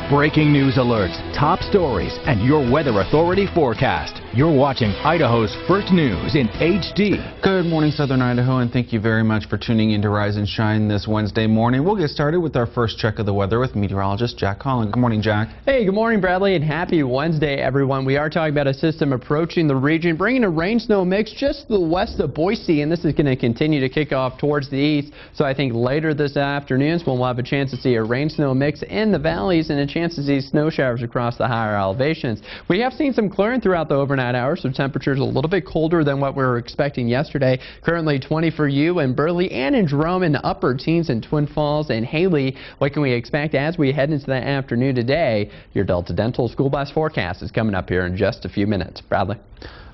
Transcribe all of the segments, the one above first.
Breaking news alerts, top stories, and your weather authority forecast. You're watching Idaho's first news in HD. Good morning, Southern Idaho, and thank you very much for tuning in to Rise and Shine this Wednesday morning. We'll get started with our first check of the weather with meteorologist Jack Collin. Good morning, Jack. Hey, good morning, Bradley, and happy Wednesday, everyone. We are talking about a system approaching the region, bringing a rain-snow mix just to the west of Boise, and this is going to continue to kick off towards the east. So I think later this afternoon, we'll have a chance to see a rain-snow mix in the valleys and a chance to see snow showers across the higher elevations. We have seen some clearing throughout the overnight hours, so temperatures a little bit colder than what we were expecting yesterday. Currently 20 for you in Burley and in Jerome, in the upper teens in Twin Falls and Haley. What can we expect as we head into the afternoon today? Your Delta Dental School Bus forecast is coming up here in just a few minutes. Bradley.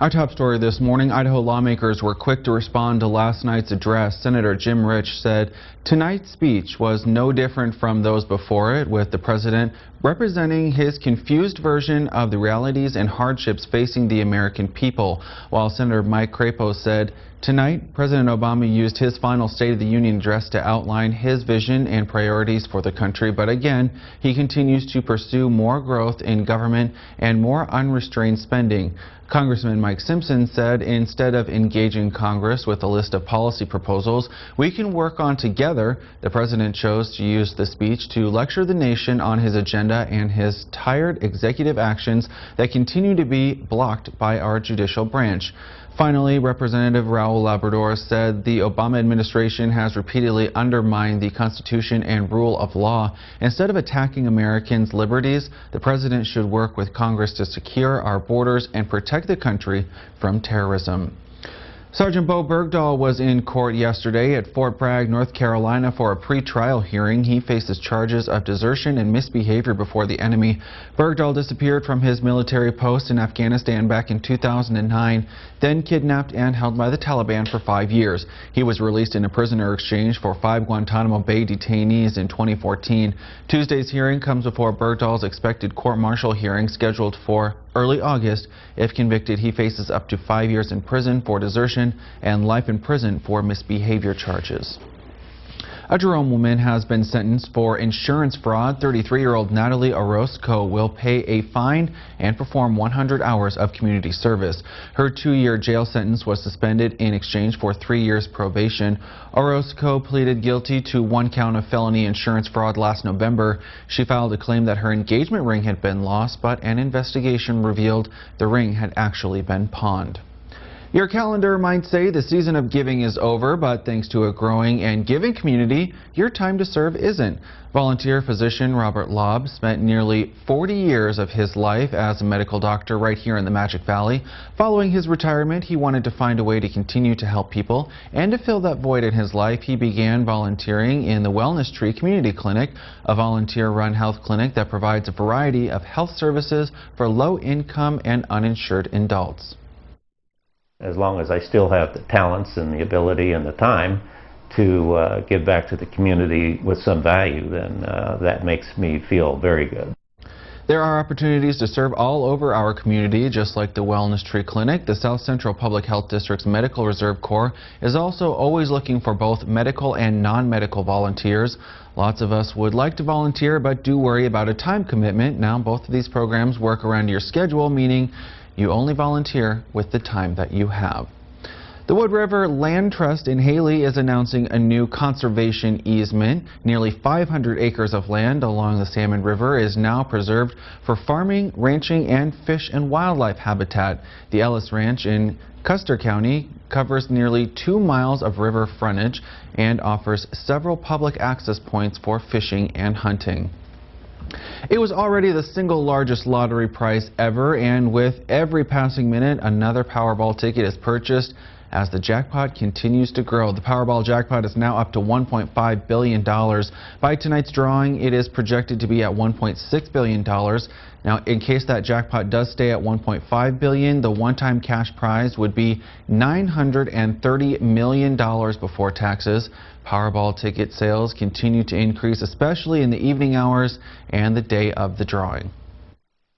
Our top story this morning, Idaho lawmakers were quick to respond to last night's address. Senator Jim Rich said tonight's speech was no different from those before it, with the president representing his confused version of the realities and hardships facing the American people. While Senator Mike Crapo said tonight, President Obama used his final State of the Union address to outline his vision and priorities for the country. But again, he continues to pursue more growth in government and more unrestrained spending. Congressman Mike Simpson said instead of engaging Congress with a list of policy proposals we can work on together, the president chose to use the speech to lecture the nation on his agenda and his tired executive actions that continue to be blocked by our judicial branch. Finally, Representative Raul Labrador said the Obama administration has repeatedly undermined the Constitution and rule of law. Instead of attacking Americans' liberties, the president should work with Congress to secure our borders and protect the country from terrorism. Sergeant Bo Bergdahl was in court yesterday at Fort Bragg, North Carolina for a pre-trial hearing. He faces charges of desertion and misbehavior before the enemy. Bergdahl disappeared from his military post in Afghanistan back in 2009, then kidnapped and held by the Taliban for 5 years. He was released in a prisoner exchange for 5 Guantanamo Bay detainees in 2014. Tuesday's hearing comes before Bergdahl's expected court-martial hearing scheduled for early August. If convicted, he faces up to 5 years in prison for desertion and life in prison for misbehavior charges. A Jerome woman has been sentenced for insurance fraud. 33-year-old Natalie Orozco will pay a fine and perform 100 hours of community service. Her 2-year jail sentence was suspended in exchange for 3 years probation. Orozco pleaded guilty to 1 count of felony insurance fraud last November. She filed a claim that her engagement ring had been lost, but an investigation revealed the ring had actually been pawned. Your calendar might say the season of giving is over, but thanks to a growing and giving community, your time to serve isn't. Volunteer physician Robert Lobb spent nearly 40 years of his life as a medical doctor right here in the Magic Valley. Following his retirement, he wanted to find a way to continue to help people, and to fill that void in his life, he began volunteering in the Wellness Tree Community Clinic, a volunteer-run health clinic that provides a variety of health services for low-income and uninsured adults. As long as I still have the talents and the ability and the time to give back to the community with some value, then that makes me feel very good. There are opportunities to serve all over our community, just like the Wellness Tree Clinic. The South Central Public Health District's Medical Reserve Corps is also always looking for both medical and non-medical volunteers. Lots of us would like to volunteer, but do worry about a time commitment. Now, both of these programs work around your schedule, meaning you only volunteer with the time that you have. The Wood River Land Trust in Haley is announcing a new conservation easement. Nearly 500 acres of land along the Salmon River is now preserved for farming, ranching, and fish and wildlife habitat. The Ellis Ranch in Custer County covers nearly 2 miles of river frontage and offers several public access points for fishing and hunting. It was already the single largest lottery prize ever, and with every passing minute, another Powerball ticket is purchased as the jackpot continues to grow. The Powerball jackpot is now up to $1.5 billion. By tonight's drawing, it is projected to be at $1.6 billion. Now, in case that jackpot does stay at $1.5 billion, the one-time cash prize would be $930 million before taxes. Powerball ticket sales continue to increase, especially in the evening hours and the day of the drawing.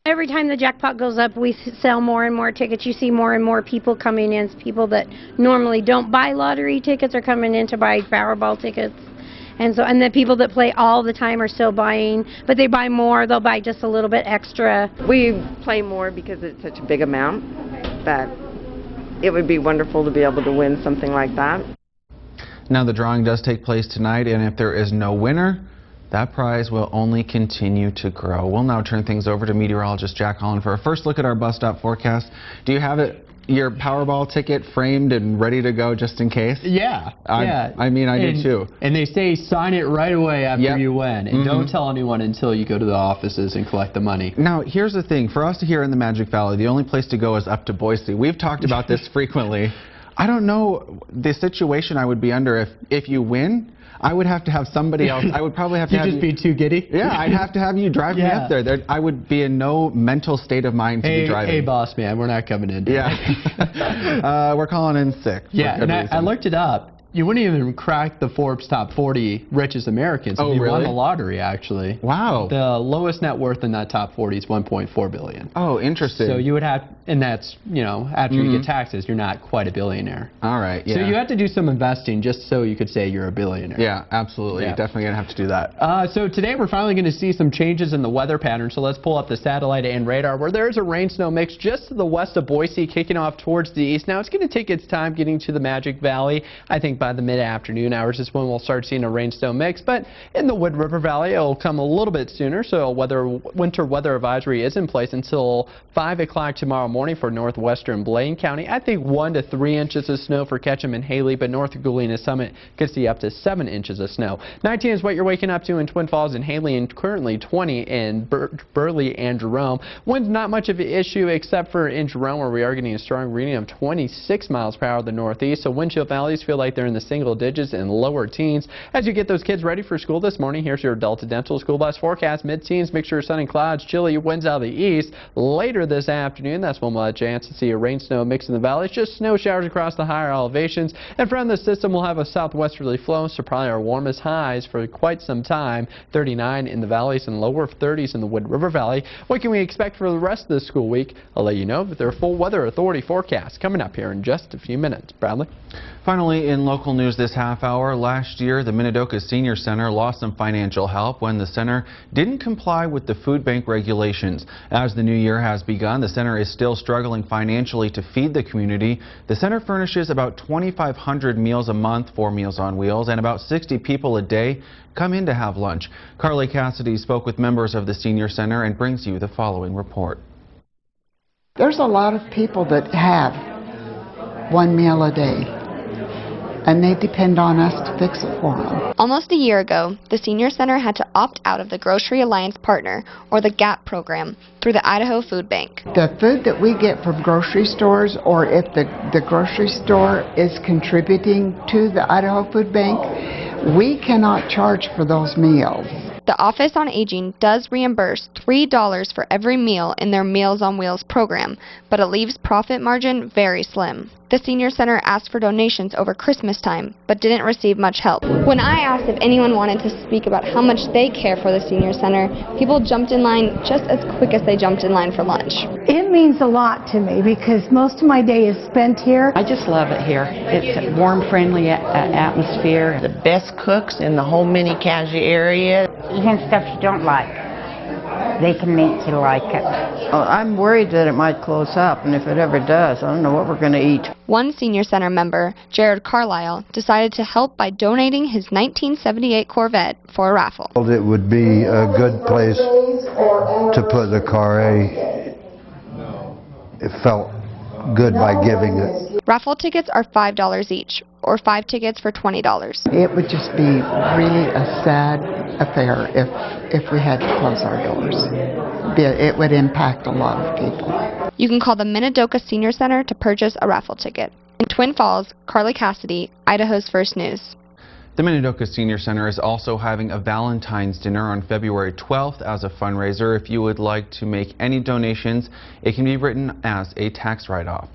Every time the jackpot goes up, we sell more and more tickets. You see more and more people coming in. People that normally don't buy lottery tickets are coming in to buy Powerball tickets. And the people that play all the time are still buying, but they buy more. They'll buy just a little bit extra. We play more because it's such a big amount, but it would be wonderful to be able to win something like that. Now the drawing does take place tonight, and if there is no winner, that prize will only continue to grow. We'll now turn things over to meteorologist Jack Holland for a first look at our bus stop forecast. Do you have your Powerball ticket framed and ready to go just in case? Yeah. I mean, I do too. And they say sign it right away after you win. And don't tell anyone until you go to the offices and collect the money. Now, here's the thing. For us here in the Magic Valley, the only place to go is up to Boise. We've talked about this frequently. I don't know the situation I would be under if you win. I would have to have somebody else. I would probably have to have you. Just be too giddy? Yeah, I'd have to have you drive me up there. I would be in no mental state of mind to be driving. Hey, boss man, we're not coming in. Yeah. We're calling in sick. Yeah, and I looked it up. You wouldn't even crack the Forbes top 40 richest Americans if you won the lottery, actually. Wow. The lowest net worth in that top 40 is $1.4 billion. Oh, interesting. So you would have, and that's, you know, after you get taxes, you're not quite a billionaire. All right, yeah. So you have to do some investing just so you could say you're a billionaire. Yeah, absolutely. Yeah. You're definitely going to have to do that. So today we're finally going to see some changes in the weather pattern. So let's pull up the satellite and radar where there's a rain-snow mix just to the west of Boise, kicking off towards the east. Now it's going to take its time getting to the Magic Valley. I think by the mid-afternoon hours is when we'll start seeing a rain-snow mix. But in the Wood River Valley, it'll come a little bit sooner. So winter weather advisory is in place until 5 o'clock tomorrow morning for northwestern Blaine County. I think 1 to 3 inches of snow for Ketchum and Haley, but north of Galena Summit could see up to 7 inches of snow. 19 is what you're waking up to in Twin Falls and Haley, and currently 20 in Burley and Jerome. Wind's not much of an issue except for in Jerome, where we are getting a strong reading of 26 miles per hour to the northeast. So wind chill valleys feel like they're in the single digits and lower teens. As you get those kids ready for school this morning, here's your Delta Dental School Bus forecast. Mid-teens, mixture of sun and clouds, chilly winds out of the east. Later this afternoon, that's when we'll have a chance to see a rain-snow mix in the valleys. Just snow showers across the higher elevations. And from the system, we'll have a southwesterly flow, so probably our warmest highs for quite some time. 39 in the valleys and lower 30s in the Wood River Valley. What can we expect for the rest of the school week? I'll let you know with their full weather authority forecast coming up here in just a few minutes. Bradley? Finally, in local news this half hour, last year the Minidoka Senior Center lost some financial help when the center didn't comply with the food bank regulations. As the new year has begun, the center is still struggling financially to feed the community. The center furnishes about 2,500 meals a month for Meals on Wheels, and about 60 people a day come in to have lunch. Carly Cassidy spoke with members of the Senior Center and brings you the following report. There's a lot of people that have one meal a day, and they depend on us to fix it for them. Almost a year ago, the Senior Center had to opt out of the Grocery Alliance Partner, or the GAP program, through the Idaho Food Bank. The food that we get from grocery stores, or if the grocery store is contributing to the Idaho Food Bank, we cannot charge for those meals. The Office on Aging does reimburse $3 for every meal in their Meals on Wheels program, but it leaves profit margin very slim. The Senior Center asked for donations over Christmas time, but didn't receive much help. When I asked if anyone wanted to speak about how much they care for the Senior Center, people jumped in line just as quick as they jumped in line for lunch. It means a lot to me because most of my day is spent here. I just love it here. It's a warm, friendly atmosphere. The best cooks in the whole mini Cassia area. Even stuff you don't like, they can make you like it. I'm worried that it might close up, and if it ever does, I don't know what we're going to eat. One Senior Center member, Jared Carlisle, decided to help by donating his 1978 Corvette for a raffle. It would be a good place to put the car. It felt good by giving it. Raffle tickets are $5 each, or 5 tickets for $20. It would just be really a sad affair if we had to close our doors. It would impact a lot of people. You can call the Minidoka Senior Center to purchase a raffle ticket. In Twin Falls, Carly Cassidy, Idaho's First News. The Minidoka Senior Center is also having a Valentine's dinner on February 12th as a fundraiser. If you would like to make any donations, it can be written as a tax write-off.